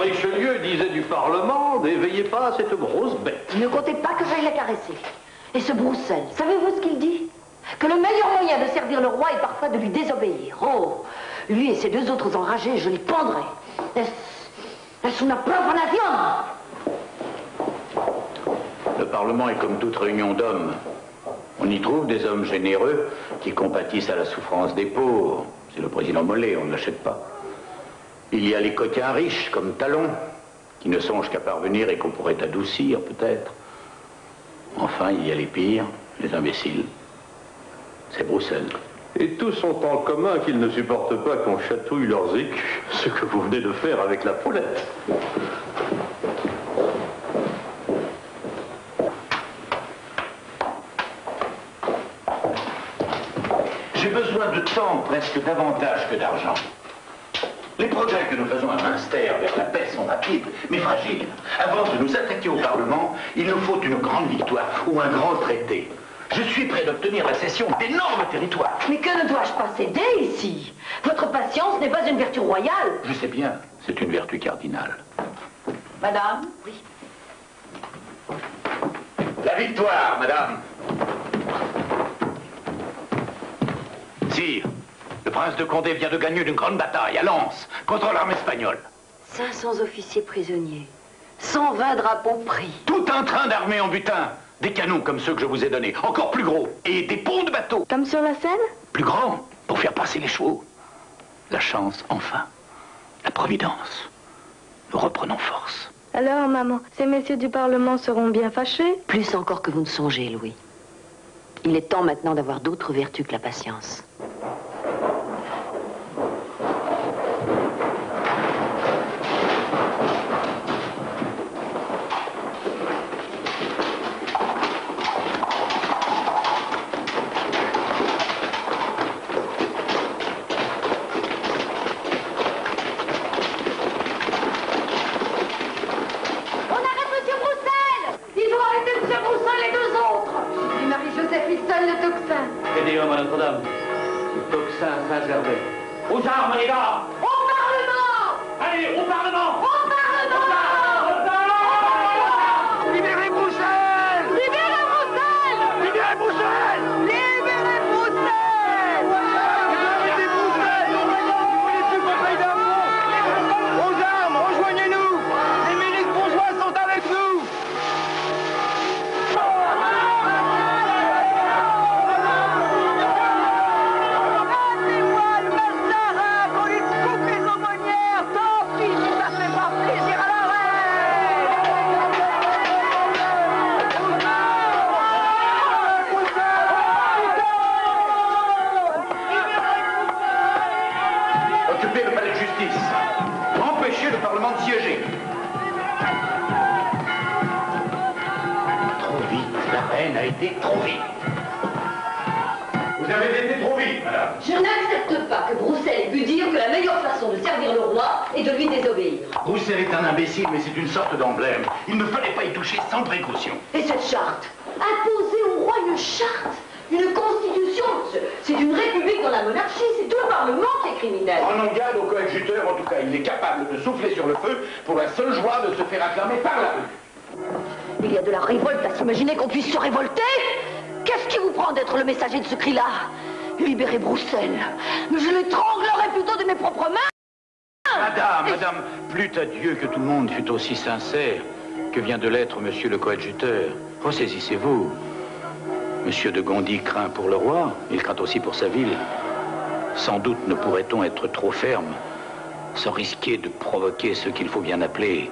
Richelieu disait du Parlement, n'éveillez pas cette grosse bête. Ne comptez pas que j'aille la caresser. Et ce Broussel, savez-vous ce qu'il dit? Que le meilleur moyen de servir le roi est parfois de lui désobéir. Oh, lui et ses deux autres enragés, je les pendrai. Est-ce une preuve en avion? Le Parlement est comme toute réunion d'hommes. On y trouve des hommes généreux qui compatissent à la souffrance des pauvres. C'est le président Mollet, on ne l'achète pas. Il y a les coquins riches, comme Talon, qui ne songent qu'à parvenir et qu'on pourrait adoucir, peut-être. Enfin, il y a les pires, les imbéciles. C'est Broussel. Et tous ont en commun qu'ils ne supportent pas qu'on chatouille leurs écus, ce que vous venez de faire avec la poulette. J'ai besoin de temps presque davantage que d'argent. Les progrès que nous faisons à Münster vers la paix sont rapides, mais fragiles. Avant de nous attaquer au Parlement, il nous faut une grande victoire ou un grand traité. Je suis prêt d'obtenir la cession d'énormes territoires. Mais que ne dois-je pas céder ici? Votre patience n'est pas une vertu royale. Je sais bien, c'est une vertu cardinale. Madame? Oui. La victoire, madame. Sire, le prince de Condé vient de gagner une grande bataille à Lens contre l'armée espagnole. 500 officiers prisonniers, 120 drapeaux pris. Tout un train d'armée en butin. Des canons comme ceux que je vous ai donnés, encore plus gros. Et des ponts de bateaux. Comme sur la Seine? Plus grands, pour faire passer les chevaux. La chance, enfin. La providence. Nous reprenons force. Alors, maman, ces messieurs du Parlement seront bien fâchés? Plus encore que vous ne songez, Louis. Il est temps maintenant d'avoir d'autres vertus que la patience. Notre-Dame, Tocsin Saint-Gervais. Aux armes, les gars! Au Parlement! Allez, au Parlement! Au Parlement! Libérez Broussel! Libérez Broussel! Libérez Broussel! Libérez Broussel! Libérez Broussel! Nous voulez plus qu'on paye d'impôts! Aux armes, rejoignez-nous! Les milices bourgeois sont avec nous! Occupez le palais de justice. Empêchez le Parlement de siéger. Trop vite. La reine a été trop vite. Vous avez été trop vite, madame. Je n'accepte pas que Broussel ait pu dire que la meilleure façon de servir le roi est de lui désobéir. Broussel est un imbécile, mais c'est une sorte d'emblème. Il ne fallait pas y toucher sans précaution. Et cette charte? Imposer au roi une charte? Une constitution? C'est une république dans la monarchie, c'est tout le Parlement qui est criminel. Prenons garde au coadjuteur, en tout cas. Il est capable de souffler sur le feu pour la seule joie de se faire acclamer par la rue. Il y a de la révolte à s'imaginer qu'on puisse se révolter? Qu'est-ce qui vous prend d'être le messager de ce cri-là? Libérez Broussel. Mais je l'étranglerai plutôt de mes propres mains. Madame, plût à Dieu que tout le monde fût aussi sincère que vient de l'être monsieur le coadjuteur. Ressaisissez-vous. Monsieur de Gondi craint pour le roi, il craint aussi pour sa ville. Sans doute ne pourrait-on être trop ferme, sans risquer de provoquer ce qu'il faut bien appeler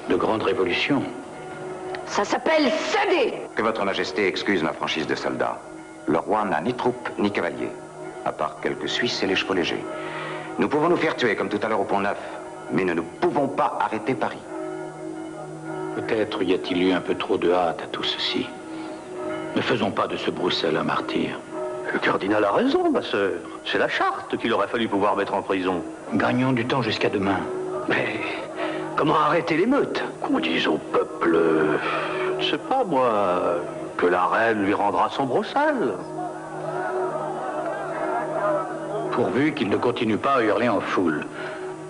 de grandes révolutions. Ça s'appelle céder. Que votre majesté excuse ma franchise de soldat. Le roi n'a ni troupes ni cavaliers, à part quelques Suisses et les chevaux légers. Nous pouvons nous faire tuer comme tout à l'heure au Pont-Neuf, mais nous ne pouvons pas arrêter Paris. Peut-être y a-t-il eu un peu trop de hâte à tout ceci. Ne faisons pas de ce Broussel un martyr. Le cardinal a raison, ma sœur. C'est la charte qu'il aurait fallu pouvoir mettre en prison. Gagnons du temps jusqu'à demain. Mais comment arrêter l'émeute? Qu'on dise au peuple, je ne sais pas moi, que la reine lui rendra son Broussel. Pourvu qu'il ne continue pas à hurler en foule.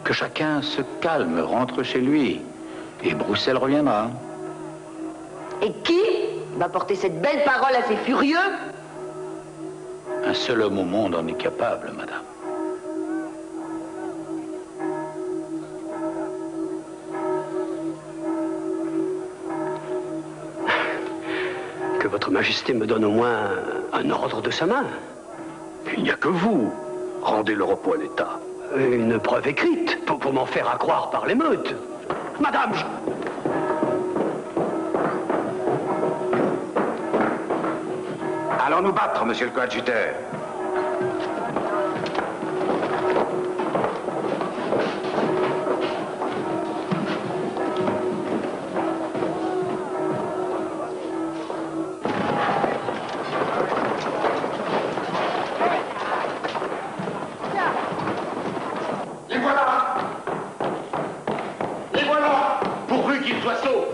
Que Que chacun se calme, rentre chez lui. Et Broussel reviendra. Et qui va porter cette belle parole à ces furieux? Un seul homme au monde en est capable, madame. Que votre majesté me donne au moins un ordre de sa main. Il n'y a que vous. Rendez le repos à l'État. Une preuve écrite pour m'en faire accroire par l'émeute. Madame, Allons nous battre, monsieur le coadjuteur. Les voilà! Les voilà! Pourvu qu'ils soient sauts!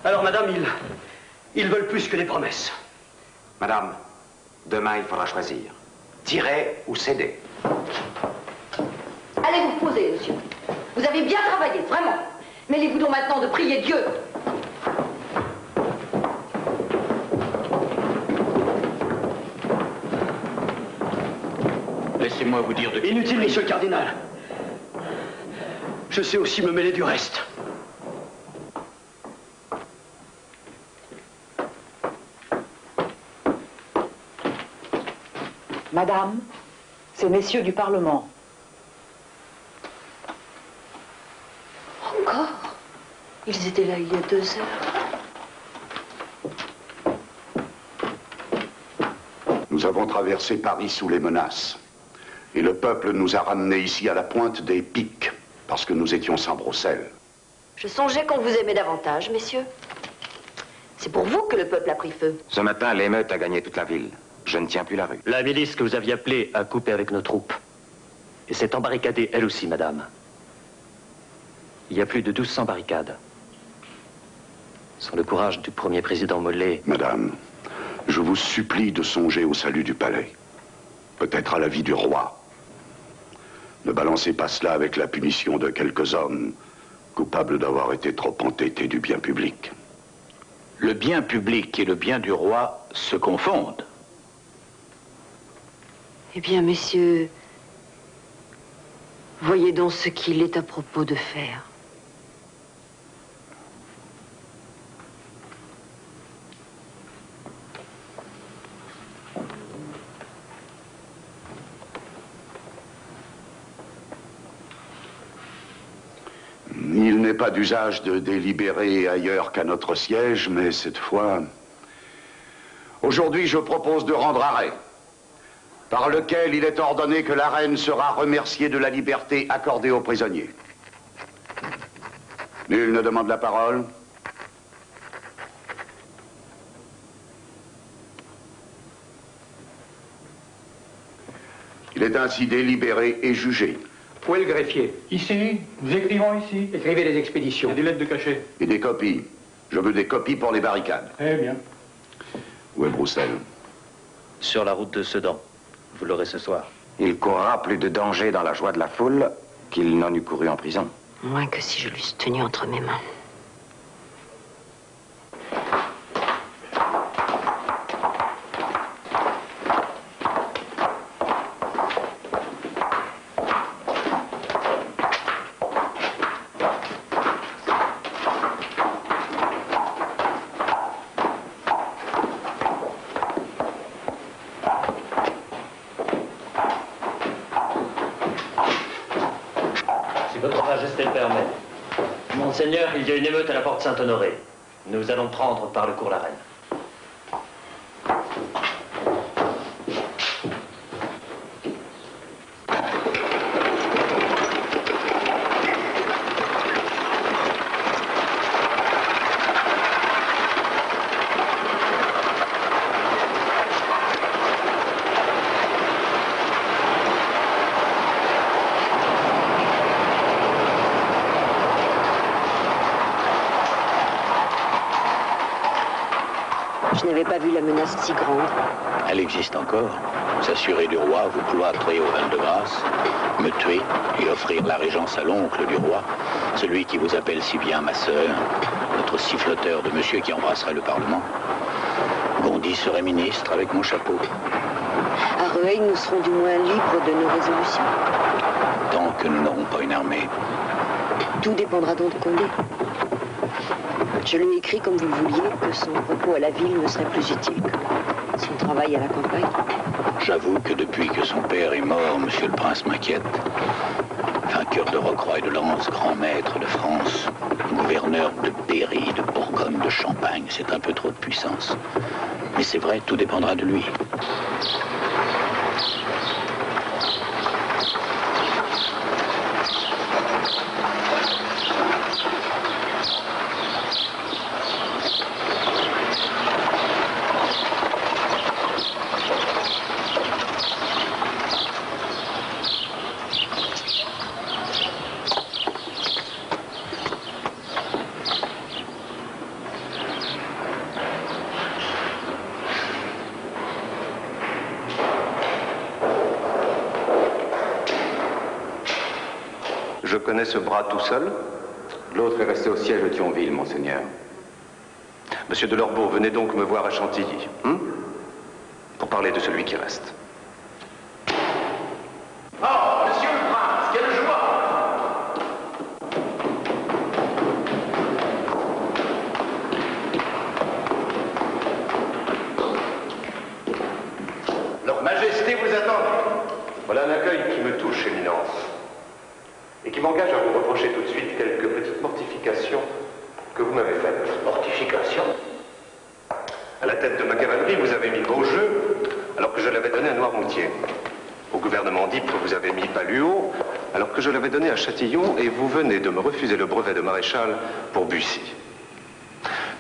Alors, madame, ils veulent plus que des promesses. Madame, demain, il faudra choisir. Tirer ou céder. Allez vous reposer, monsieur. Vous avez bien travaillé, vraiment. Mêlez-vous donc maintenant de prier Dieu. Laissez-moi vous dire de... Inutile, monsieur le cardinal. Je sais aussi me mêler du reste. Madame, ces messieurs du Parlement. Encore? Ils étaient là il y a 2 heures. Nous avons traversé Paris sous les menaces. Et le peuple nous a ramenés ici à la pointe des pics, parce que nous étions sans Broussel. Je songeais qu'on vous aimait davantage, messieurs. C'est pour vous que le peuple a pris feu. Ce matin, l'émeute a gagné toute la ville. Je ne tiens plus la rue. La milice que vous aviez appelée a coupé avec nos troupes. Et s'est embarricadée, elle aussi, madame. Il y a plus de 1200 barricades. Sans le courage du premier président Mollet... Madame, je vous supplie de songer au salut du palais. Peut-être à la vie du roi. Ne balancez pas cela avec la punition de quelques hommes coupables d'avoir été trop entêtés du bien public. Le bien public et le bien du roi se confondent. Eh bien, messieurs, voyez donc ce qu'il est à propos de faire. Il n'est pas d'usage de délibérer ailleurs qu'à notre siège, mais cette fois... Aujourd'hui, je propose de rendre arrêt, par lequel il est ordonné que la reine sera remerciée de la liberté accordée aux prisonniers. Nul ne demande la parole. Il est ainsi délibéré et jugé. Où est le greffier? Ici, nous écrivons ici. Écrivez les expéditions. Il y a des lettres de cachet. Et des copies. Je veux des copies pour les barricades. Eh bien. Où est Broussel? Sur la route de Sedan. Vous l'aurez ce soir. Il courra plus de danger dans la joie de la foule qu'il n'en eût couru en prison. Moins que si je l'eusse tenu entre mes mains. Votre Majesté le permet. Monseigneur, il y a une émeute à la porte Saint-Honoré. Nous allons prendre par le cours la reine. Je n'avais pas vu la menace si grande. Elle existe encore. S'assurer du roi, vous cloîtrer au Val-de-Grâce, me tuer et offrir la régence à l'oncle du roi, celui qui vous appelle si bien ma sœur, notre siffloteur de monsieur qui embrasserait le Parlement. Gondi serait ministre avec mon chapeau. À Rueil, nous serons du moins libres de nos résolutions. Tant que nous n'aurons pas une armée. Tout dépendra donc de Condé. Je lui ai écrit, comme vous le vouliez, que son repos à la ville me serait plus utile que son travail à la campagne. J'avoue que depuis que son père est mort, monsieur le prince m'inquiète. Vainqueur de Rocroi et de Lens, grand maître de France, gouverneur de Berry, de Bourgogne, de Champagne, c'est un peu trop de puissance. Mais c'est vrai, tout dépendra de lui. Je connais ce bras tout seul. L'autre est resté au siège de Thionville, monseigneur. Monsieur de Lorbeau, venez donc me voir à Chantilly, pour parler de celui qui reste. Oh, monsieur le prince, quelle joie! Leur Majesté vous attend. Voilà un accueil qui me touche, Éminence. Et qui m'engage à vous reprocher tout de suite quelques petites mortifications que vous m'avez faites. Mortification? À la tête de ma cavalerie, vous avez mis Beaujeu, alors que je l'avais donné à Noirmoutier. Au gouvernement d'Ypres, vous avez mis Paluot, alors que je l'avais donné à Châtillon, et vous venez de me refuser le brevet de maréchal pour Bussy.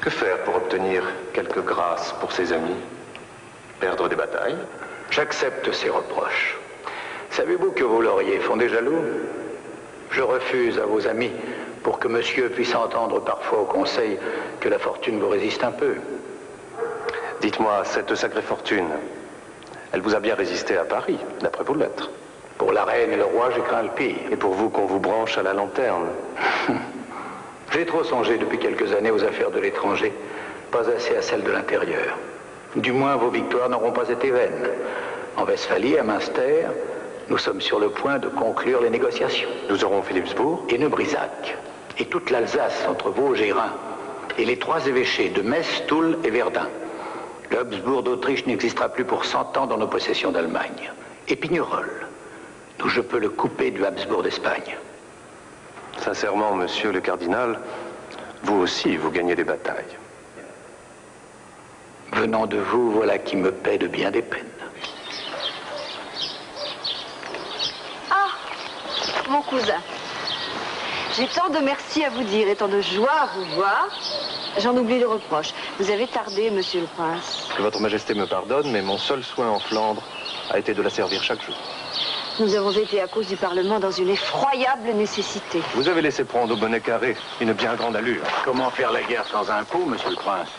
Que faire pour obtenir quelques grâces pour ses amis? Perdre des batailles? J'accepte ces reproches. Savez-vous que vos lauriers font des jaloux? Je refuse à vos amis pour que monsieur puisse entendre parfois au conseil que la fortune vous résiste un peu. Dites-moi, cette sacrée fortune, elle vous a bien résisté à Paris, d'après vos lettres. Pour la reine et le roi, j'ai craint le pire. Et pour vous qu'on vous branche à la lanterne? J'ai trop songé depuis quelques années aux affaires de l'étranger, pas assez à celles de l'intérieur. Du moins, vos victoires n'auront pas été vaines. En Westphalie, à Münster, nous sommes sur le point de conclure les négociations. Nous aurons Philipsbourg et Neubrisac, et toute l'Alsace entre Vosges et Rhin, et les 3 évêchés de Metz, Toul et Verdun. Le Habsbourg d'Autriche n'existera plus pour 100 ans dans nos possessions d'Allemagne. Et Pignerol, d'où je peux le couper du Habsbourg d'Espagne. Sincèrement, monsieur le cardinal, vous aussi, vous gagnez des batailles. Venant de vous, voilà qui me paie de bien des peines. Mon cousin, j'ai tant de merci à vous dire et tant de joie à vous voir. J'en oublie le reproche. Vous avez tardé, monsieur le prince. Que votre majesté me pardonne, mais mon seul soin en Flandre a été de la servir chaque jour. Nous avons été à cause du Parlement dans une effroyable nécessité. Vous avez laissé prendre au bonnet carré une bien grande allure. Comment faire la guerre sans impôts, monsieur le prince?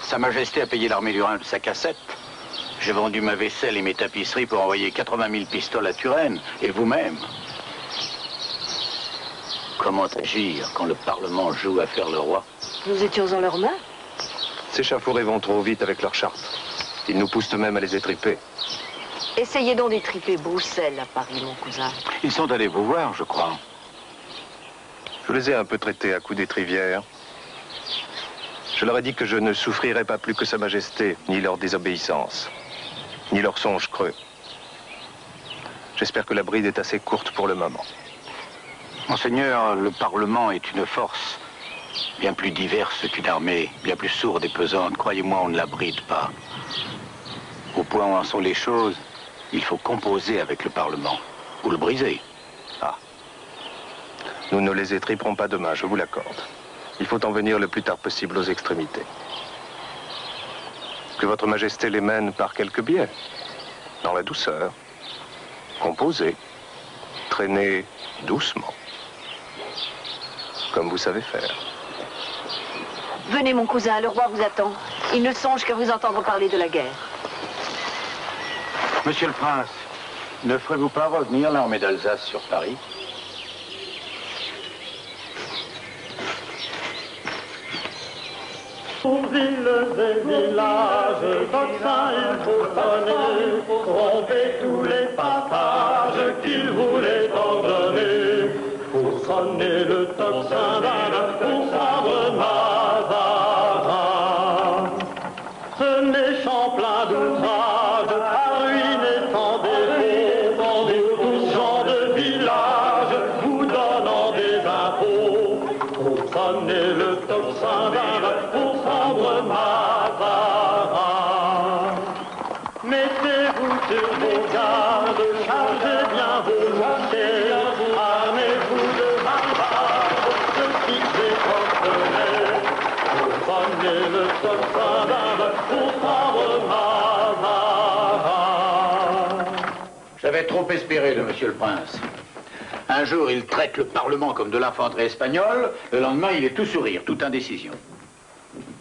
Sa Majesté a payé l'armée du Rhin de sa cassette. J'ai vendu ma vaisselle et mes tapisseries pour envoyer 80 000 pistoles à Turenne. Et vous-même? Comment agir quand le Parlement joue à faire le roi? Nous étions en leurs mains. Ces chafourés vont trop vite avec leurs chartes. Ils nous poussent même à les étriper. Essayez donc d'étriper Bruxelles à Paris, mon cousin. Ils sont allés vous voir, je crois. Je les ai un peu traités à coups d'étrivière. Je leur ai dit que je ne souffrirais pas plus que Sa Majesté, ni leur désobéissance, ni leurs songes creux. J'espère que la bride est assez courte pour le moment. Monseigneur, le Parlement est une force bien plus diverse qu'une armée, bien plus sourde et pesante. Croyez-moi, on ne la bride pas. Au point où en sont les choses, il faut composer avec le Parlement, ou le briser. Ah. Nous ne les étriperons pas demain, je vous l'accorde. Il faut en venir le plus tard possible aux extrémités. Que votre Majesté les mène par quelques biais, dans la douceur, composer, traîner doucement, comme vous savez faire. Venez, mon cousin, le roi vous attend. Il ne songe qu'à vous entendre parler de la guerre. Monsieur le Prince, ne ferez-vous pas revenir l'armée d'Alsace sur Paris? Villes et villages, tocsin il faut sonner, romper tous les passages qu'il voulait ordonner. Pour sonner le tocsin pour prendre Mazarin. Ce méchant plein d'outrage a ruiné tant défauts, tous gens de village vous donnant des impôts. Pour sonner le tocsin pour prendre Mazarin. Mettez-vous sur vos gardes, chargez bien vos mortiers, armez-vous de barbares, fixez votre nez. Pour sonner le tocsin pour prendre Mazarin. J'avais trop espéré de Monsieur le Prince. Un jour, il traite le Parlement comme de l'infanterie espagnole, le lendemain, il est tout sourire, toute indécision.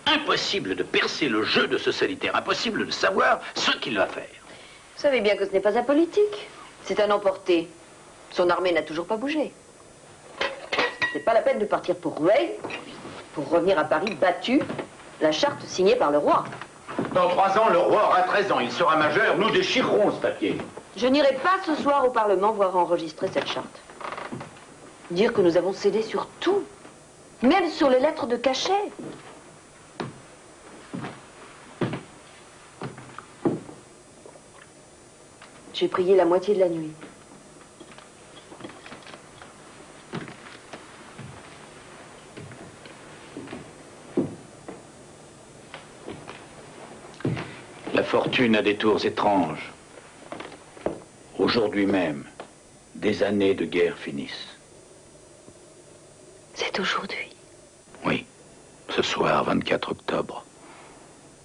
Impossible de percer le jeu de ce solitaire, impossible de savoir ce qu'il va faire. Vous savez bien que ce n'est pas un politique. C'est un emporté. Son armée n'a toujours pas bougé. C'est pas la peine de partir pour Rueil, pour revenir à Paris battu, la charte signée par le roi. Dans 3 ans, le roi aura 13 ans, il sera majeur, nous déchirerons ce papier. Je n'irai pas ce soir au Parlement voir enregistrer cette charte. Dire que nous avons cédé sur tout, même sur les lettres de cachet. J'ai prié la moitié de la nuit. La fortune a des tours étranges. Aujourd'hui même, des années de guerre finissent. C'est aujourd'hui. Oui, ce soir, 24 octobre.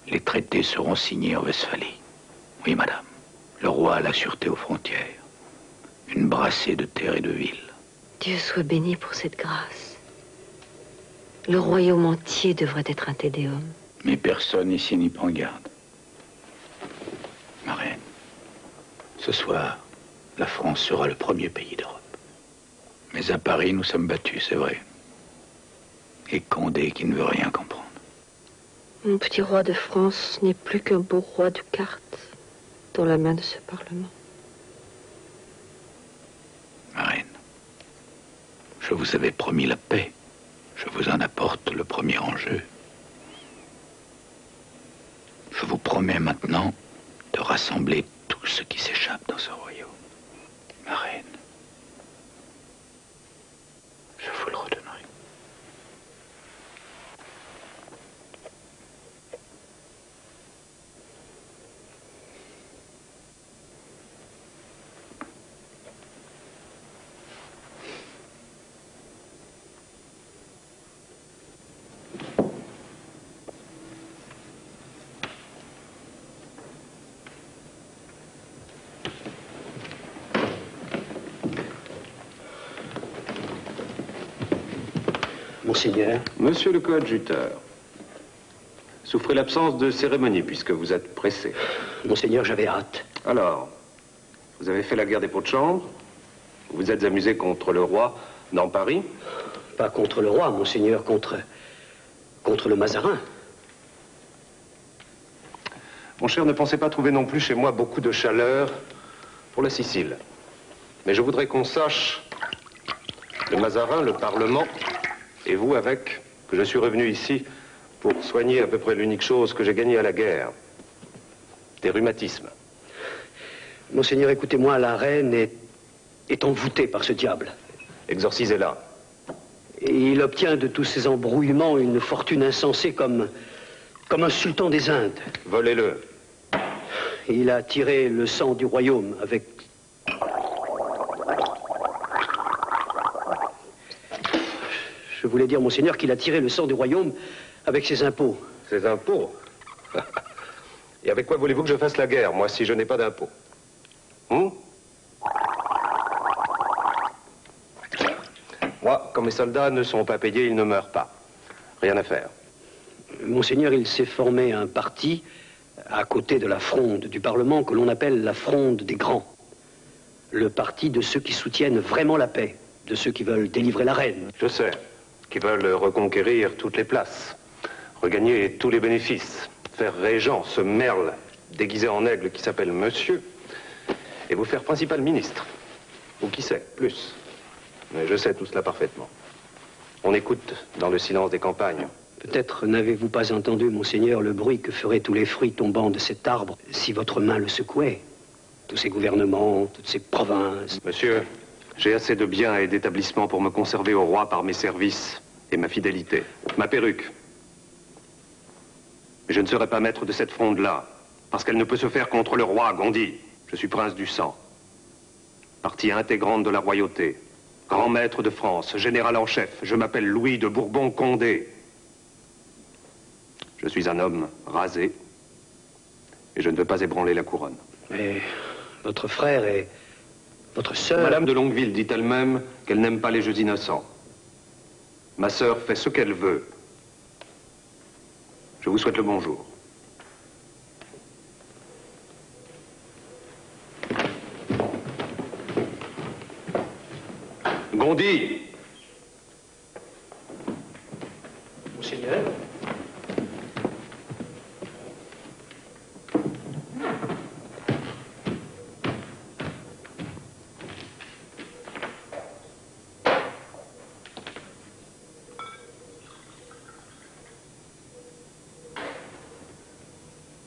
Les traités seront signés en Westphalie. Oui, madame. Le roi a la sûreté aux frontières. Une brassée de terre et de villes. Dieu soit béni pour cette grâce. Le royaume entier devrait être un tédéum. Mais personne ici n'y prend garde. Ma reine, ce soir, la France sera le premier pays d'Europe. Mais à Paris, nous sommes battus, c'est vrai. Et Condé qui ne veut rien comprendre. Mon petit roi de France n'est plus qu'un beau roi de cartes dans la main de ce Parlement. Ma reine, je vous avais promis la paix. Je vous en apporte le premier enjeu. Je vous promets maintenant de rassembler tout ce qui s'échappe dans ce royaume. Ma reine, je vous le redonnerai. Monseigneur. Monsieur le coadjuteur, souffrez l'absence de cérémonie puisque vous êtes pressé. Monseigneur, j'avais hâte. Alors, vous avez fait la guerre des pots de chambre? Vous vous êtes amusé contre le roi dans Paris? Pas contre le roi, Monseigneur, contre le Mazarin. Mon cher, ne pensez pas trouver non plus chez moi beaucoup de chaleur pour la Sicile. Mais je voudrais qu'on sache, le Mazarin, le Parlement, et vous avec, que je suis revenu ici pour soigner à peu près l'unique chose que j'ai gagnée à la guerre. Des rhumatismes. Monseigneur, écoutez-moi, la reine est envoûtée par ce diable. Exorcisez-la. Et il obtient de tous ces embrouillements une fortune insensée comme un sultan des Indes. Volez-le. Il a tiré le sang du royaume avec... Je voulais dire, Monseigneur, qu'il a tiré le sang du royaume avec ses impôts. Ses impôts? Et avec quoi voulez-vous que je fasse la guerre, moi, si je n'ai pas d'impôts? Moi, quand mes soldats ne sont pas payés, ils ne meurent pas. Rien à faire. Monseigneur, il s'est formé un parti à côté de la fronde du Parlement que l'on appelle la fronde des grands. Le parti de ceux qui soutiennent vraiment la paix, de ceux qui veulent délivrer la reine. Je sais, qui veulent reconquérir toutes les places, regagner tous les bénéfices, faire régent ce merle déguisé en aigle qui s'appelle Monsieur, et vous faire principal ministre. Ou qui sait, plus. Mais je sais tout cela parfaitement. On écoute dans le silence des campagnes. Peut-être n'avez-vous pas entendu, Monseigneur, le bruit que feraient tous les fruits tombant de cet arbre si votre main le secouait. Tous ces gouvernements, toutes ces provinces. Monsieur, j'ai assez de biens et d'établissements pour me conserver au roi par mes services et ma fidélité. Ma perruque. Mais je ne serai pas maître de cette fronde-là, parce qu'elle ne peut se faire contre le roi, Gondi. Je suis prince du sang. Partie intégrante de la royauté. Grand maître de France, général en chef. Je m'appelle Louis de Bourbon-Condé. Je suis un homme rasé, et je ne veux pas ébranler la couronne. Mais votre frère et votre sœur... Madame de Longueville dit elle-même qu'elle n'aime pas les jeux innocents. Ma sœur fait ce qu'elle veut. Je vous souhaite le bonjour. Gondi! Monseigneur?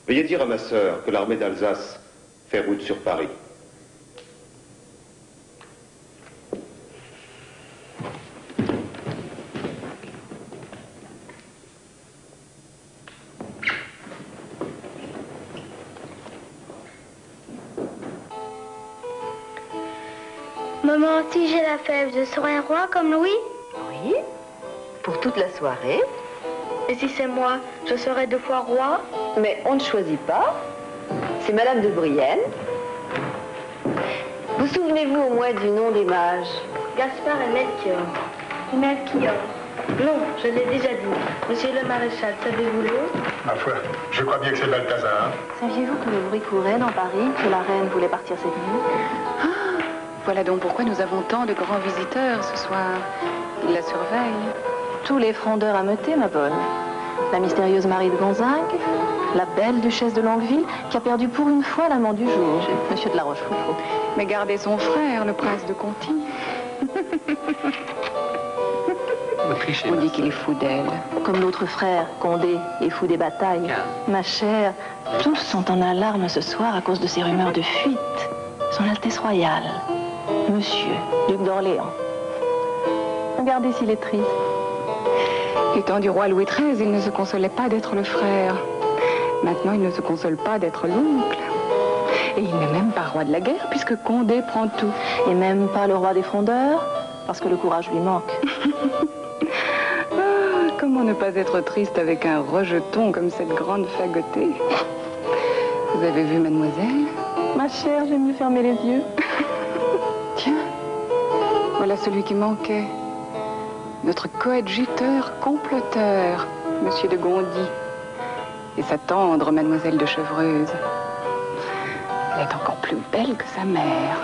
Veuillez dire à ma sœur que l'armée d'Alsace fait route sur Paris. Maman, si j'ai la fève, je serai un roi comme Louis? Oui, pour toute la soirée. Et si c'est moi, je serai 2 fois roi? Mais on ne choisit pas. C'est Madame de Brienne. Vous souvenez-vous au moins du nom des mages? Gaspard et Melchior. Melchior. Non, je l'ai déjà dit. Monsieur le maréchal, savez-vous l'autre? Ma foi, je crois bien que c'est Balthazar. Saviez-vous que le bruit courait dans Paris, que la reine voulait partir cette nuit? Voilà donc pourquoi nous avons tant de grands visiteurs ce soir. Ils la surveillent. Tous les frondeurs ameutés, ma bonne. La mystérieuse Marie de Gonzague, la belle duchesse de Longueville, qui a perdu pour une fois l'amant du jour, Monsieur de la Rochefoucauld. Mais gardez son frère, le prince de Conti. On dit qu'il est fou d'elle. Comme l'autre frère, Condé, est fou des batailles. Ma chère, tous sont en alarme ce soir à cause de ces rumeurs de fuite. Son Altesse royale, Monsieur, duc d'Orléans. Regardez s'il est triste. Du temps du roi Louis XIII, il ne se consolait pas d'être le frère. Maintenant, il ne se console pas d'être l'oncle. Et il n'est même pas roi de la guerre, puisque Condé prend tout. Et même pas le roi des frondeurs, parce que le courage lui manque. Comment ne pas être triste avec un rejeton comme cette grande fagotée? Vous avez vu, mademoiselle? Ma chère, j'aime mieux fermer les yeux. Tiens, voilà celui qui manquait. Notre coadjuteur comploteur, Monsieur de Gondi. Et sa tendre mademoiselle de Chevreuse. Elle est encore plus belle que sa mère.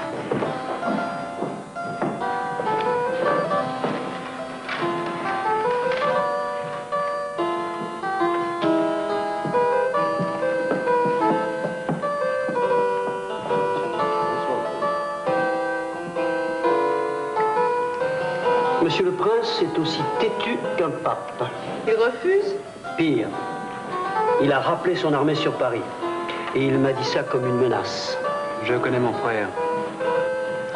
Monsieur le prince est aussi têtu qu'un pape. Il refuse? Pire, il a rappelé son armée sur Paris. Et il m'a dit ça comme une menace. Je connais mon frère.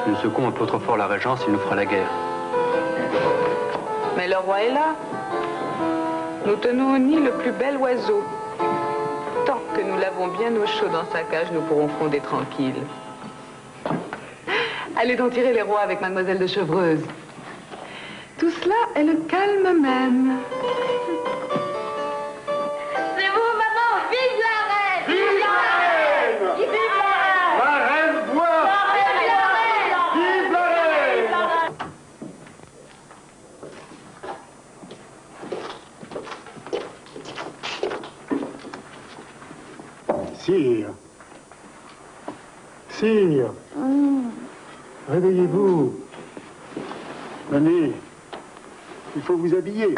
Nous secouons un peu trop fort la régence, il nous fera la guerre. Mais le roi est là. Nous tenons au nid le plus bel oiseau. Tant que nous l'avons bien au chaud dans sa cage, nous pourrons fronder tranquille. Allez donc tirer les rois avec mademoiselle de Chevreuse. Tout cela est le calme même. C'est vous, maman! Vive la reine! Vive la reine! Vive la reine! La reine boit! Vive la reine! Vive la reine! Sire. Sire. Réveillez-vous. Venez. Il faut vous habiller.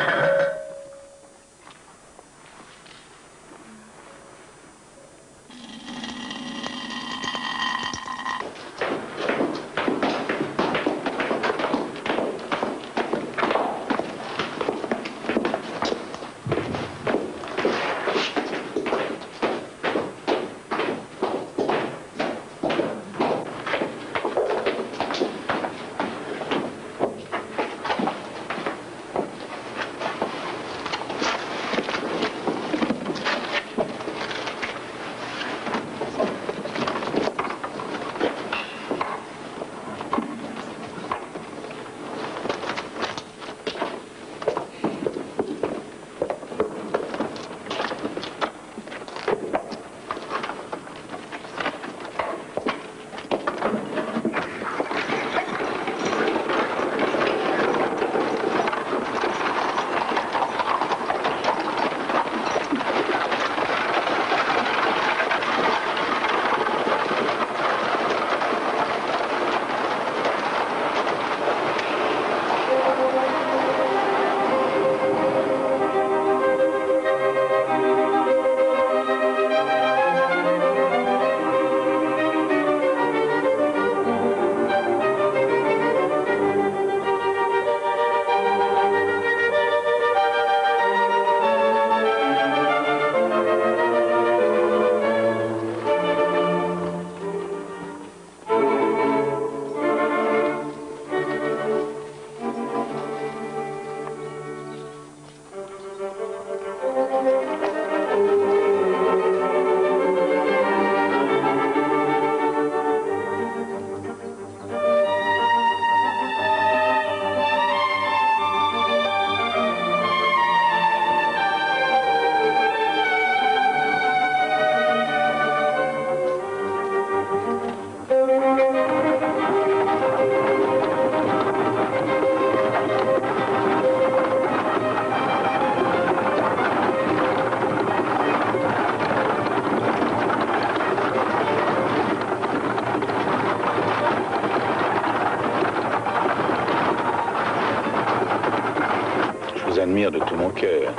De tout mon cœur.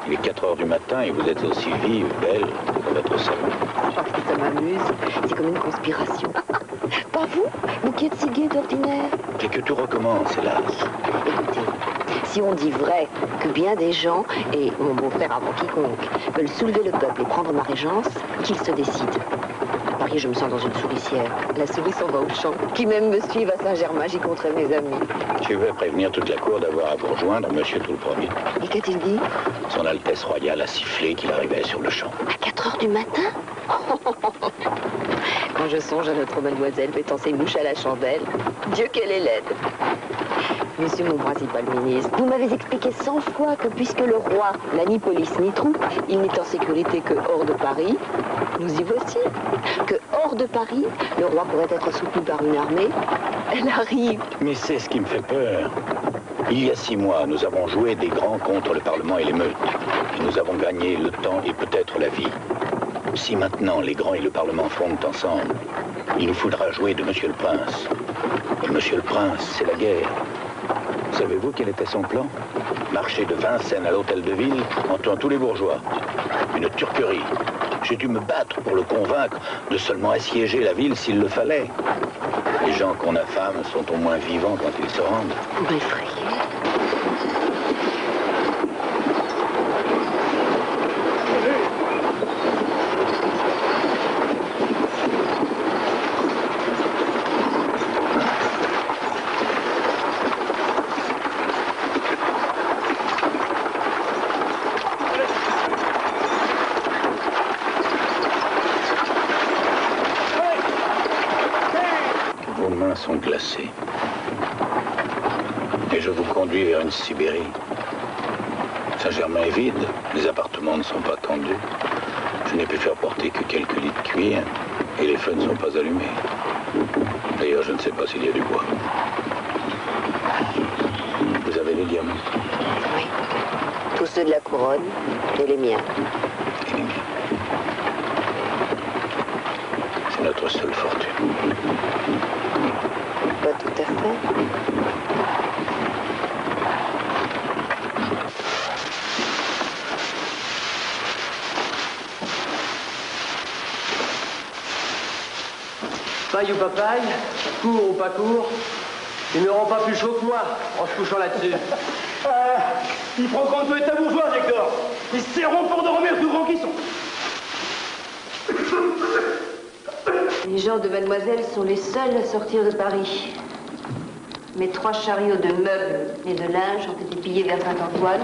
Il est 4 heures du matin et vous êtes aussi vive, belle, dans votre salon. Parce que ça m'amuse. C'est comme une conspiration. Pas vous? Vous qui êtes si gai d'ordinaire. Et que tout recommence, hélas. Écoutez, si on dit vrai que bien des gens, et mon beau-frère avant quiconque, veulent soulever le peuple et prendre ma régence, qu'ils se décident. À Paris, je me sens dans une souricière. La souris s'en va au champ. Qui même me suivent à Saint-Germain, j'y compterai mes amis. Je vais prévenir toute la cour d'avoir à vous rejoindre, monsieur tout le premier. Et qu'a-t-il dit? Son Altesse Royale a sifflé qu'il arrivait sur le champ. À 4 heures du matin? Quand je songe à notre mademoiselle mettant ses mouches à la chandelle, Dieu qu'elle est laide. Monsieur mon principal ministre, vous m'avez expliqué 100 fois que puisque le roi n'a ni police ni troupe, il n'est en sécurité que hors de Paris. Nous y voici. Que hors de Paris, le roi pourrait être soutenu par une armée. Elle arrive. Mais c'est ce qui me fait peur. Il y a 6 mois, nous avons joué des grands contre le Parlement et les meutes. Et nous avons gagné le temps et peut-être la vie. Si maintenant les grands et le Parlement fondent ensemble, il nous faudra jouer de Monsieur le Prince. Et Monsieur le Prince, c'est la guerre. Savez-vous quel était son plan? Marcher de Vincennes à l'hôtel de ville en tuant tous les bourgeois. Une turquerie. J'ai dû me battre pour le convaincre de seulement assiéger la ville s'il le fallait. Les gens qu'on affame sont au moins vivants quand ils se rendent. M'effrayez. Sont glacés. Et je vous conduis vers une Sibérie. Saint-Germain est vide, les appartements ne sont pas tendus. Je n'ai pu faire porter que quelques lits de cuir et les feux ne sont pas allumés. D'ailleurs, je ne sais pas s'il y a du bois. Vous avez les diamants? Oui. Tous ceux de la couronne et les miens. Et les miens. notre seule fortune. Pas tout à fait. Paille ou pas paille, court ou pas court, ils n'auront pas plus chaud que moi en se couchant là-dessus. Ils feront quand peut être ta bourgeoise, Hector. Ils se serront pour dormir tout grands qu'ils sont. Les gens de Mademoiselle sont les seuls à sortir de Paris. Mes 3 chariots de meubles et de linge ont été pillés vers Saint-Antoine.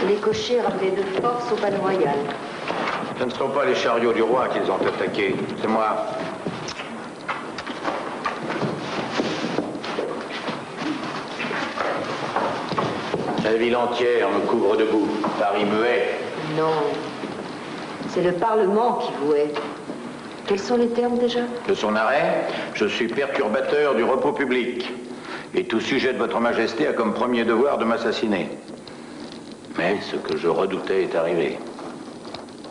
Et les cochers ramenés de force au Palais Royal. Ce ne sont pas les chariots du roi qu'ils ont attaqués, c'est moi. La ville entière me couvre de boue. Paris me hait. Non. C'est le Parlement qui vous hait. Quels sont les termes déjà? De son arrêt, je suis perturbateur du repos public. Et tout sujet de votre majesté a comme premier devoir de m'assassiner. Mais ce que je redoutais est arrivé.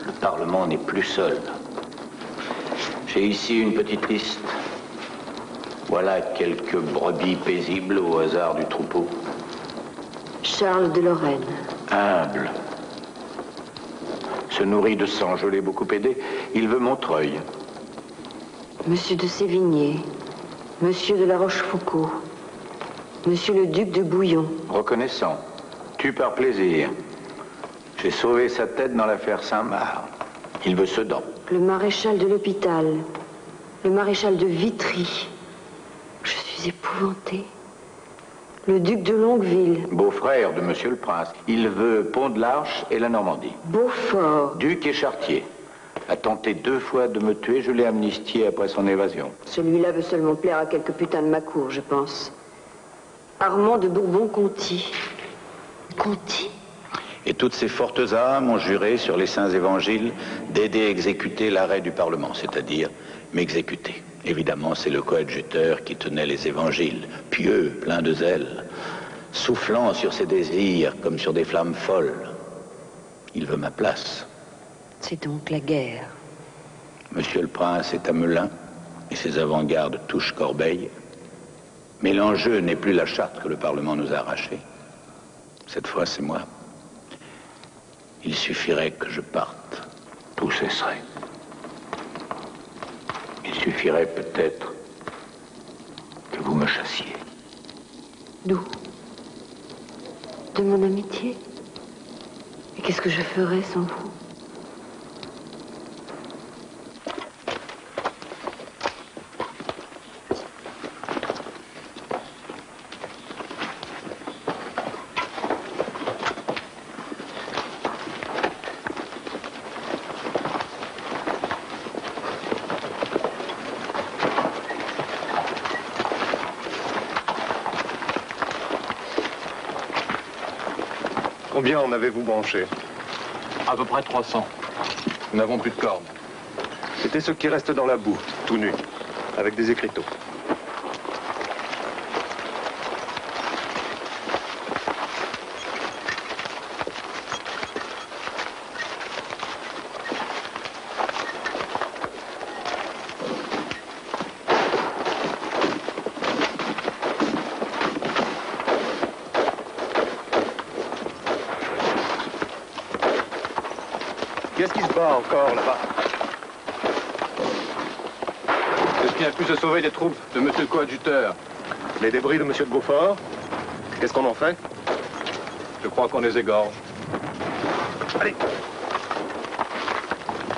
Le Parlement n'est plus seul. J'ai ici une petite liste. Voilà quelques brebis paisibles au hasard du troupeau. Charles de Lorraine. Humble. Se nourrit de sang, je l'ai beaucoup aidé. Il veut Montreuil. Monsieur de Sévigné. Monsieur de la Rochefoucauld. Monsieur le duc de Bouillon. Reconnaissant. Tue par plaisir. J'ai sauvé sa tête dans l'affaire Saint-Marc. Il veut Sedan. Le maréchal de l'hôpital. Le maréchal de Vitry. Je suis épouvantée. Le duc de Longueville. Beau-frère de Monsieur le Prince. Il veut Pont-de-l'Arche et la Normandie. Beaufort. Duc et Chartier. A tenté 2 fois de me tuer, je l'ai amnistié après son évasion. Celui-là veut seulement plaire à quelques putains de ma cour, je pense. Armand de Bourbon-Conti. Conti? Et toutes ces fortes âmes ont juré sur les saints évangiles d'aider à exécuter l'arrêt du Parlement, c'est-à-dire m'exécuter. Évidemment, c'est le coadjuteur qui tenait les évangiles, pieux, plein de zèle, soufflant sur ses désirs comme sur des flammes folles. Il veut ma place. C'est donc la guerre. Monsieur le Prince est à Melun, et ses avant-gardes touchent Corbeil. Mais l'enjeu n'est plus la charte que le Parlement nous a arrachée. Cette fois, c'est moi. Il suffirait que je parte. Tout cesserait. Il suffirait peut-être que vous me chassiez. D'où? De mon amitié? Et qu'est-ce que je ferais sans vous? Combien en avez-vous branché? À peu près 300. Nous n'avons plus de cordes. C'était ceux qui restent dans la boue, tout nus, avec des écriteaux. Qu'est-ce qui se bat encore là-bas? C'est ce qui a pu se sauver des troupes de monsieur le coadjuteur. Les débris de monsieur de Beaufort? Qu'est-ce qu'on en fait? Je crois qu'on les égorge. Allez!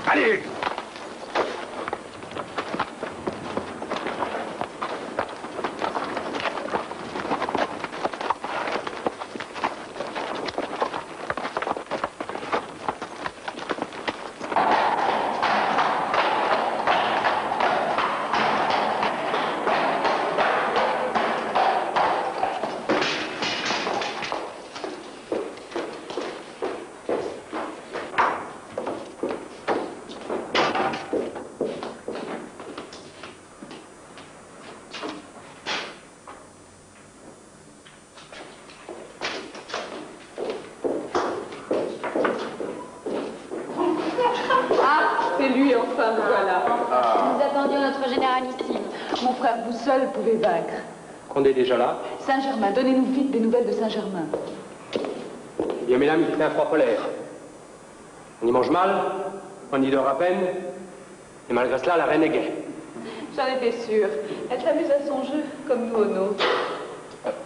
Allez! Mon frère, vous seul pouvez vaincre. Condé est déjà là. Saint-Germain, donnez-nous vite des nouvelles de Saint-Germain. Eh bien, mesdames, il fait un froid polaire. On y mange mal, on y dort à peine, et malgré cela, la reine est gaie. J'en étais sûre. Elle s'amuse à son jeu, comme nous au nôtre.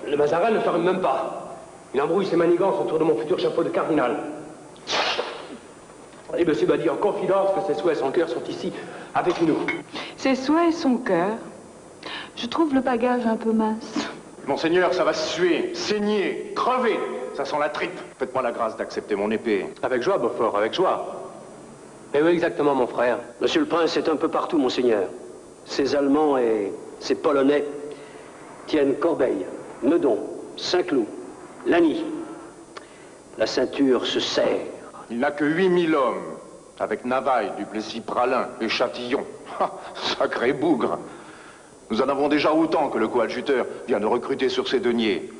Le Mazarin ne s'arrête même pas. Il embrouille ses manigances autour de mon futur chapeau de cardinal. Et monsieur m'a dit en confidence que ses souhaits et son cœur sont ici, avec nous. Ses souhaits et son cœur. Je trouve le bagage un peu mince. Monseigneur, ça va suer, saigner, crever. Ça sent la tripe. Faites-moi la grâce d'accepter mon épée. Avec joie, Beaufort, avec joie. Et où exactement, mon frère? Monsieur le Prince est un peu partout, monseigneur. Ces Allemands et ces Polonais tiennent Corbeil, Meudon, Saint-Cloud, Lagny. La ceinture se serre. Il n'a que 8000 hommes, avec Navaille, Duplessis-Praslin et Châtillon. Ah, sacré bougre. Nous en avons déjà autant que le coadjuteur vient de recruter sur ses deniers.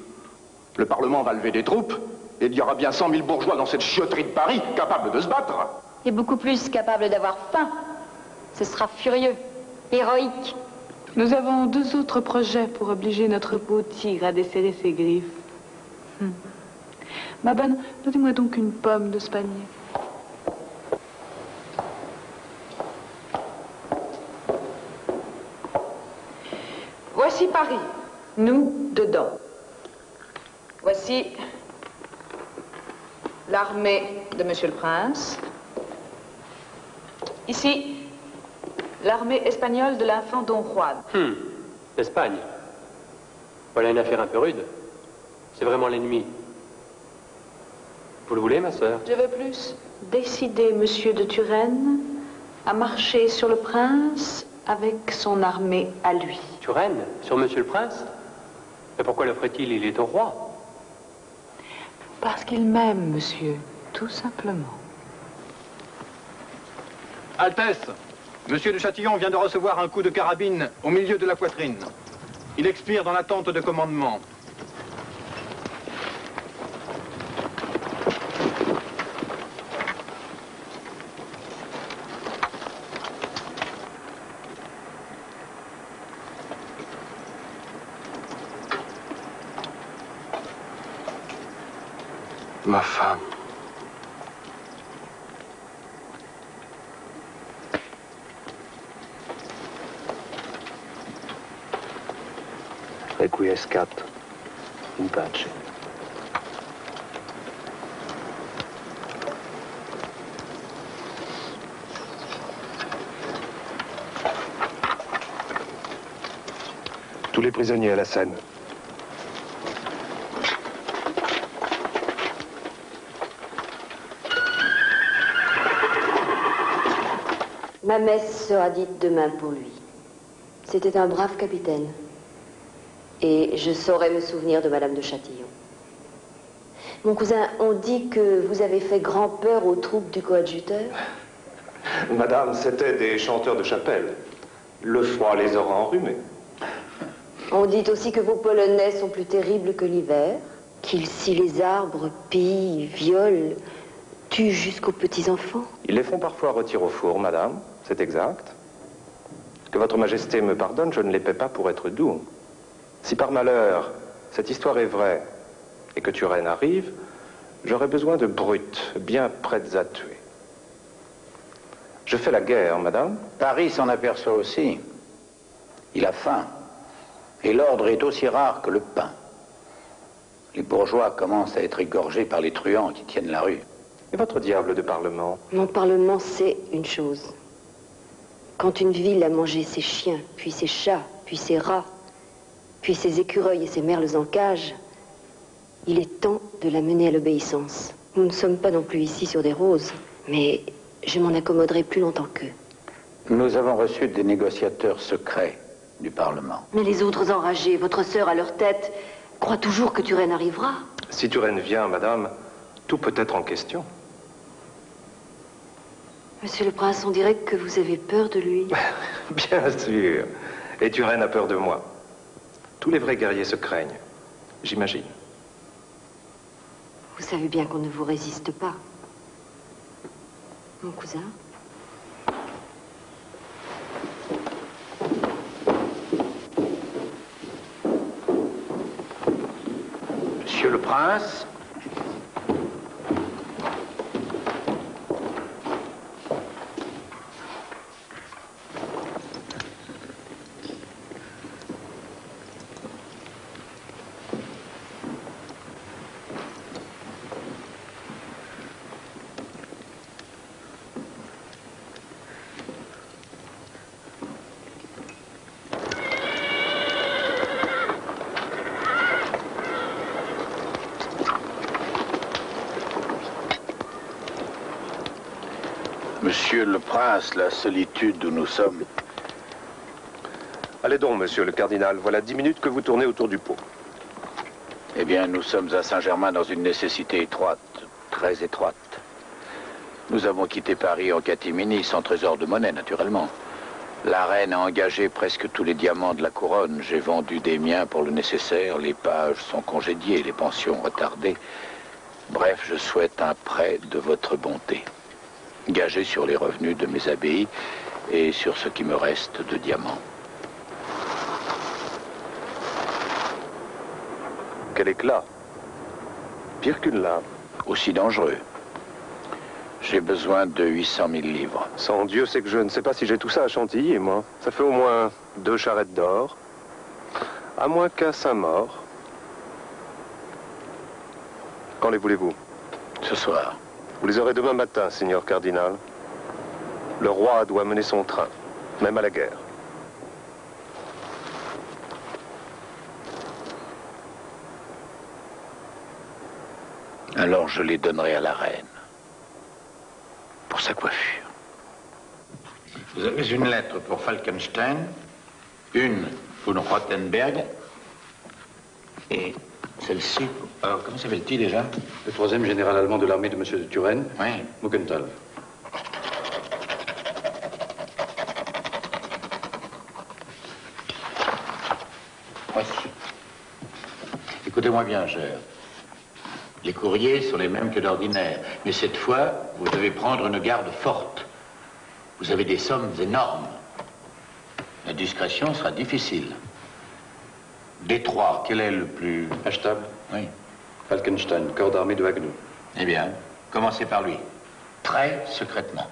Le Parlement va lever des troupes, et il y aura bien 100 000 bourgeois dans cette chioterie de Paris capables de se battre. Et beaucoup plus capables d'avoir faim. Ce sera furieux, héroïque. Nous avons 2 autres projets pour obliger notre beau tigre à desserrer ses griffes. Ma bonne, donnez-moi donc une pomme de ce panier. Voici Paris, nous dedans. Voici l'armée de Monsieur le Prince. Ici, l'armée espagnole de l'infant Don Juan. L'Espagne. Voilà une affaire un peu rude. C'est vraiment l'ennemi. Vous le voulez, ma sœur? Je veux plus décider Monsieur de Turenne à marcher sur le prince avec son armée à lui. Turenne? Sur Monsieur le Prince? Mais pourquoi le ferait-il? Il est au roi. Parce qu'il m'aime, monsieur, tout simplement. Altesse, Monsieur de Châtillon vient de recevoir un coup de carabine au milieu de la poitrine. Il expire dans l'attente de commandement. Ma femme. Requiescat in pace. Tous les prisonniers à la scène. Ma messe sera dite demain pour lui. C'était un brave capitaine. Et je saurai me souvenir de Madame de Châtillon. Mon cousin, on dit que vous avez fait grand peur aux troupes du coadjuteur. Madame, c'étaient des chanteurs de chapelle. Le froid les aura enrhumés. On dit aussi que vos Polonais sont plus terribles que l'hiver, qu'ils scient les arbres, pillent, violent, tuent jusqu'aux petits-enfants. Ils les font parfois retirer au four, madame, c'est exact. Que votre majesté me pardonne, je ne les paie pas pour être doux. Si par malheur, cette histoire est vraie, et que Turenne arrive, j'aurai besoin de brutes, bien prêtes à tuer. Je fais la guerre, madame. Paris s'en aperçoit aussi. Il a faim. Et l'ordre est aussi rare que le pain. Les bourgeois commencent à être égorgés par les truands qui tiennent la rue. Et votre diable de parlement? Mon parlement sait une chose. Quand une ville a mangé ses chiens, puis ses chats, puis ses rats, puis ses écureuils et ses merles en cage, il est temps de la mener à l'obéissance. Nous ne sommes pas non plus ici sur des roses, mais je m'en accommoderai plus longtemps qu'eux. Nous avons reçu des négociateurs secrets du Parlement. Mais les autres enragés, votre sœur à leur tête, croient toujours que Turenne arrivera. Si Turenne vient, madame, tout peut être en question. Monsieur le Prince, on dirait que vous avez peur de lui. Bien sûr. Et Turenne a peur de moi. Tous les vrais guerriers se craignent, j'imagine. Vous savez bien qu'on ne vous résiste pas. Mon cousin? Monsieur le Prince. Monsieur le Prince, la solitude où nous sommes. Allez donc, monsieur le cardinal, voilà 10 minutes que vous tournez autour du pot. Eh bien, nous sommes à Saint-Germain dans une nécessité étroite, très étroite. Nous avons quitté Paris en catimini, sans trésor de monnaie, naturellement. La reine a engagé presque tous les diamants de la couronne. J'ai vendu des miens pour le nécessaire. Les pages sont congédiés, les pensions retardées. Bref, je souhaite un prêt de votre bonté, gagé sur les revenus de mes abbayes et sur ce qui me reste de diamants. Quel éclat! Pire qu'une lame. Aussi dangereux. J'ai besoin de 800 000 livres. Sans Dieu, c'est que je ne sais pas si j'ai tout ça à Chantilly, moi. Ça fait au moins 2 charrettes d'or. À moins qu'à Saint-Maur. Quand les voulez-vous? Ce soir. Vous les aurez demain matin, Seigneur cardinal. Le roi doit mener son train, même à la guerre. Alors je les donnerai à la reine. Pour sa coiffure. Vous avez une lettre pour Falkenstein, une pour Rothenberg, et celle-ci, alors comment s'appelle-t-il déjà? Le 3e général allemand de l'armée de M. de Turenne, oui. Muckenthal. Voici. Écoutez-moi bien, cher. Les courriers sont les mêmes que d'ordinaire, mais cette fois, vous devez prendre une garde forte. Vous avez des sommes énormes. La discrétion sera difficile. Des trois, quel est le plus... achetable? Oui. Falkenstein, corps d'armée de Haguenau. Eh bien, commencez par lui. Très secrètement.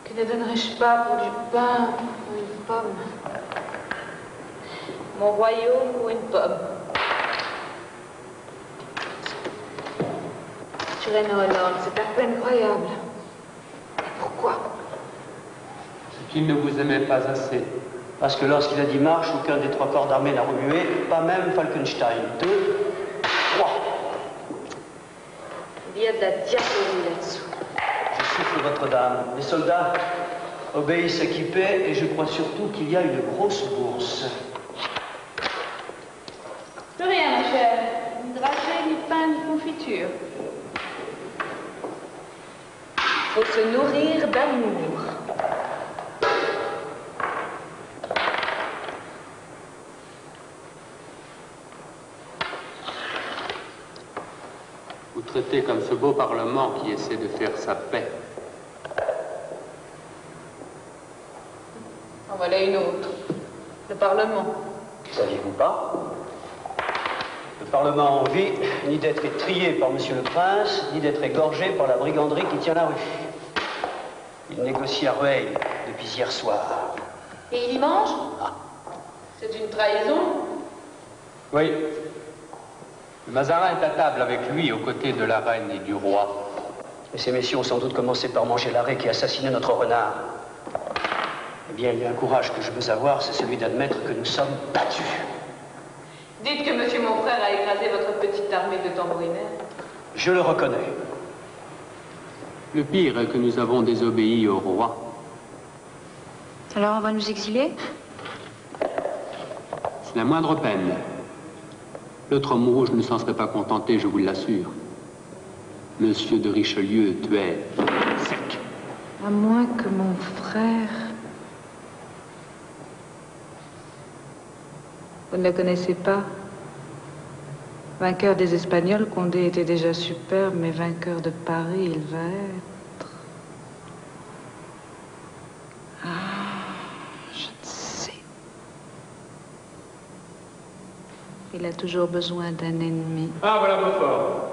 Que ne donnerais-je pas pour du pain ou une pomme? Mon royaume ou une pomme? Turenne Hollande, c'est à peine croyable. Pourquoi? C'est qu'il ne vous aimait pas assez. Parce que lorsqu'il a dit marche, aucun des 3 corps d'armée n'a remué, pas même Falkenstein. 2, 3. Il y a de la diablerie là-dessous. Je souffle votre dame. Les soldats obéissent équipés et je crois surtout qu'il y a une grosse bourse. Plus rien, ma chère. Ni dragée, ni pain, ni confiture. Faut se nourrir d'amour. Vous traitez comme ce beau Parlement qui essaie de faire sa paix. En voilà une autre. Le Parlement. Saviez-vous pas? Le Parlement a envie ni d'être étrillé par Monsieur le Prince, ni d'être égorgé par la briganderie qui tient la rue. Il négocie à Rueil depuis hier soir. Et il y mange? C'est une trahison? Oui. Le Mazarin est à table avec lui, aux côtés de la reine et du roi. Et ces messieurs ont sans doute commencé par manger l'arrêt qui a assassiné notre renard. Eh bien, il y a un courage que je veux avoir, c'est celui d'admettre que nous sommes battus. Dites que monsieur mon frère a écrasé votre petite armée de tambourinaires. Je le reconnais. Le pire est que nous avons désobéi au roi. Alors on va nous exiler? C'est la moindre peine. L'autre homme rouge ne s'en serait pas contenté, je vous l'assure. Monsieur de Richelieu tuait sec. À moins que mon frère... Vous ne le connaissez pas? Vainqueur des Espagnols, Condé était déjà superbe, mais vainqueur de Paris, il va être... Ah, je ne sais. Il a toujours besoin d'un ennemi. Ah, voilà Beaufort.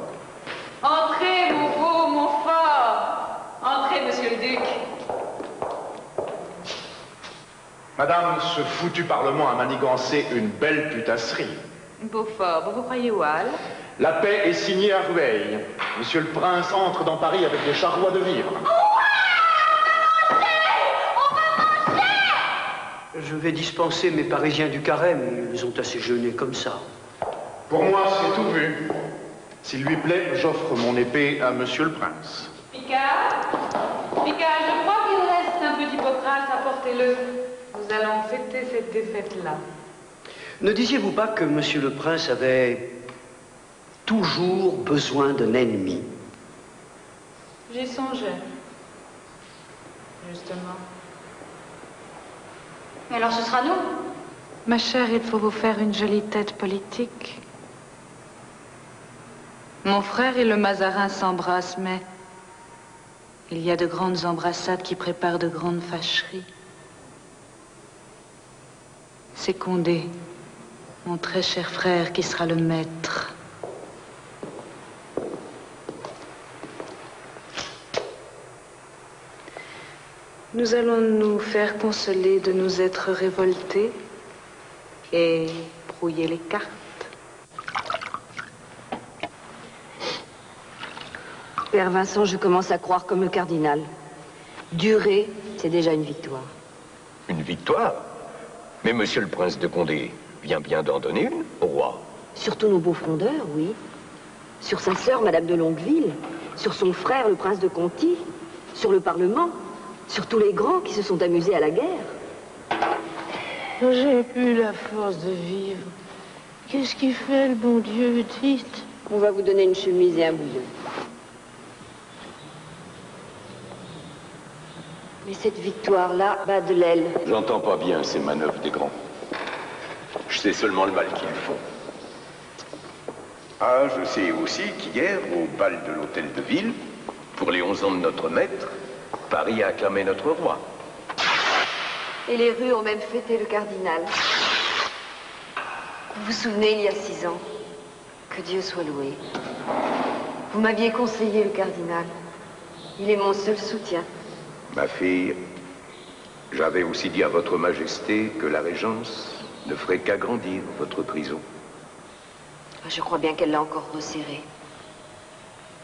Entrez, mon beau, mon fort. Entrez, monsieur le duc. Madame, ce foutu Parlement a manigancé une belle putasserie. Beaufort, vous croyez où Hall? La paix est signée à Rueil. Monsieur le Prince entre dans Paris avec des charrois de vivres. Je vais dispenser mes Parisiens du carême. Ils ont assez jeûné comme ça. Pour moi, c'est tout vu. S'il lui plaît, j'offre mon épée à Monsieur le Prince. Picard, je crois qu'il reste un petit Pocras, apportez-le. Nous allons fêter cette défaite-là. Ne disiez-vous pas que Monsieur le Prince avait toujours besoin d'un ennemi? J'y songeais. Justement. Mais alors ce sera nous? Ma chère, il faut vous faire une jolie tête politique. Mon frère et le Mazarin s'embrassent, mais il y a de grandes embrassades qui préparent de grandes fâcheries. C'est Condé, mon très cher frère, qui sera le maître. Nous allons nous faire consoler de nous être révoltés et brouiller les cartes. Père Vincent, je commence à croire comme le cardinal. Durer, c'est déjà une victoire. Une victoire? Mais monsieur le prince de Condé vient bien d'en donner une au roi. Surtout nos beaux frondeurs, oui. Sur sa sœur, Madame de Longueville. Sur son frère, le prince de Conti. Sur le Parlement. Sur tous les grands qui se sont amusés à la guerre. J'ai plus la force de vivre. Qu'est-ce qu'il fait, le bon Dieu, dites? On va vous donner une chemise et un bouillon. Mais cette victoire-là bat de l'aile. J'entends pas bien ces manœuvres des grands. Je sais seulement le mal qu'ils font. Ah, je sais aussi qu'hier, au bal de l'hôtel de ville, pour les 11 ans de notre maître, Paris a acclamé notre roi. Et les rues ont même fêté le cardinal. Vous vous souvenez, il y a 6 ans, que Dieu soit loué, vous m'aviez conseillé le cardinal. Il est mon seul soutien. Ma fille, j'avais aussi dit à votre majesté que la régence ne ferait qu'agrandir votre prison. Je crois bien qu'elle l'a encore resserré.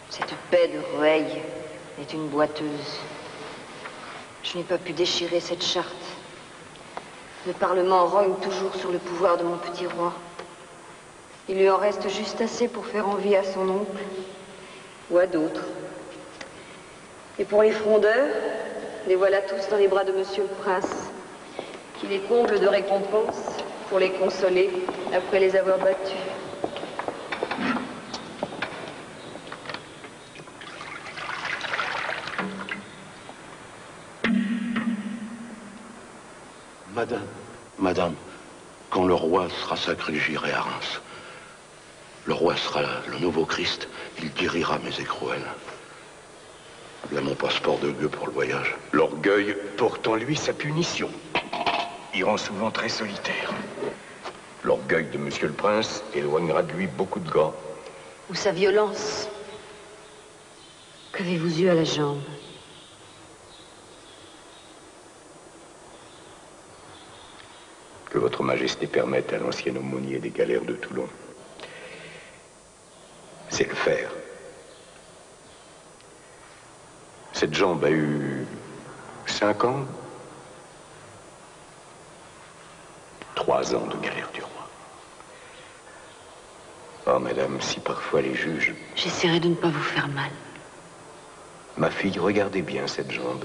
Cette paix de Rueil est une boiteuse. Je n'ai pas pu déchirer cette charte. Le Parlement rogne toujours sur le pouvoir de mon petit roi. Il lui en reste juste assez pour faire envie à son oncle ou à d'autres. Et pour les frondeurs, les voilà tous dans les bras de Monsieur le Prince, qui les comble de récompenses pour les consoler après les avoir battus. Madame, quand le roi sera sacré, j'irai à Reims. Le roi sera le nouveau Christ, il guérira mes écrouelles. Là, mon passeport de gueux pour le voyage. L'orgueil porte en lui sa punition. Il rend souvent très solitaire. L'orgueil de monsieur le prince éloignera de lui beaucoup de gars. Ou sa violence. Qu'avez-vous eu à la jambe? Que votre majesté permette à l'ancien aumônier des galères de Toulon. C'est le fer. Cette jambe a eu 5 ans. 3 ans de galère du roi. Oh, madame, si parfois les juges... J'essaierai de ne pas vous faire mal. Ma fille, regardez bien cette jambe.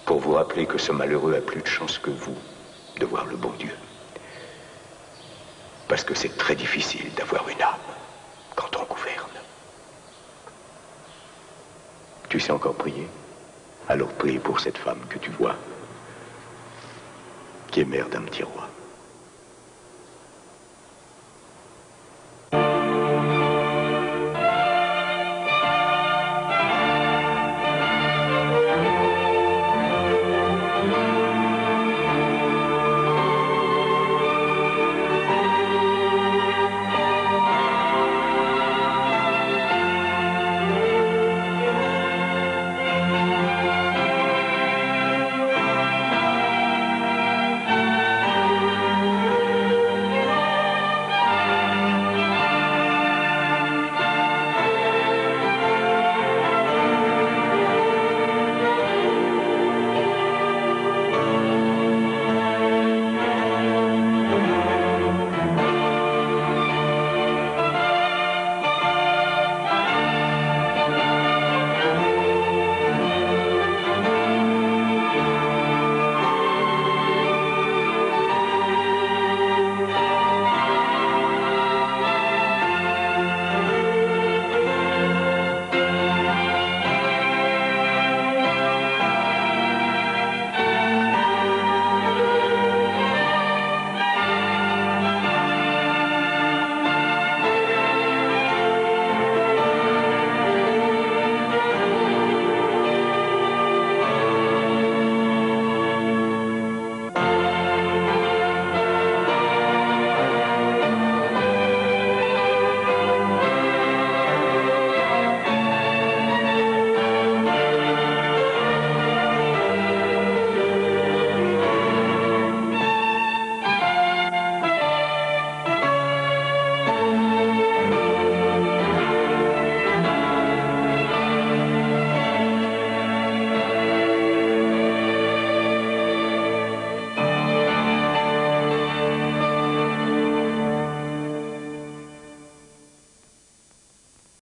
Pour vous rappeler que ce malheureux a plus de chance que vous de voir le bon Dieu. Parce que c'est très difficile d'avoir une âme quand on gouverne. Tu sais encore prier? Alors prie pour cette femme que tu vois, qui est mère d'un petit roi.